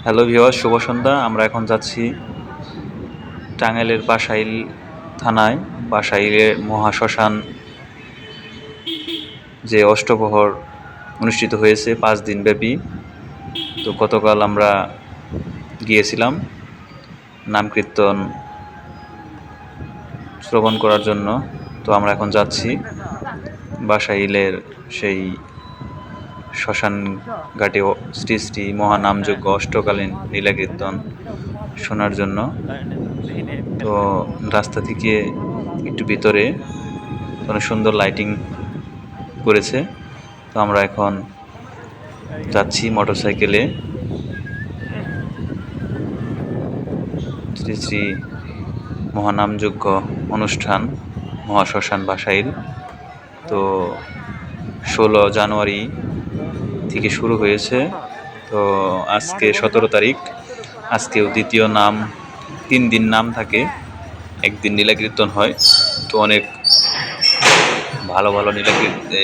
Hello viewers, শুভ সন্ধ্যা। আমরা এখন যাচ্ছি টাঙ্গাইলের বাসাইল থানায়। বাসাইলের মহাশ্মশান যে অষ্টপ্রহর অনুষ্ঠিত হয়েছে 5 দিনব্যাপী। তো গতকাল আমরা গিয়েছিলাম নাম কীর্তন শ্রবণ করার জন্য। তো আমরা এখন যাচ্ছি বাসাইলের সেই শ্মশান ঘাটে শ্রী শ্রী মহানামযজ্ঞ অষ্টকালীন লীলা কীর্তন শোনার জন্য। তো রাস্তা থেকে একটু ভিতরে অনেক সুন্দর লাইটিং করেছে। তো আমরা এখন যাচ্ছি মোটরসাইকেলে শ্রী শ্রী মহানামযজ্ঞ অনুষ্ঠান মহাশ্মশান বাসাইল। তো 16 জানুয়ারি থেকে শুরু হয়েছে। তো আজকে 17 তারিখ। আজকেও দ্বিতীয় নাম, 3 দিন নাম থাকে, একদিন লীলা কীর্তন হয়। তো অনেক ভালো ভালো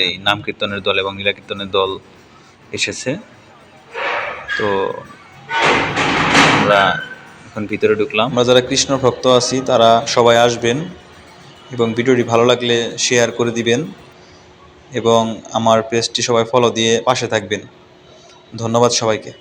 এই নাম কীর্তনের দল এবং লীলা কীর্তনের দল এসেছে। তো আমরা এখন ভিতরে ঢুকলাম। আমরা যারা কৃষ্ণ ভক্ত আছি তারা সবাই আসবেন এবং ভিডিওটি ভালো লাগলে শেয়ার করে দিবেন এবং আমার পেজটি সবাই ফলো দিয়ে পাশে থাকবেন। ধন্যবাদ সবাইকে।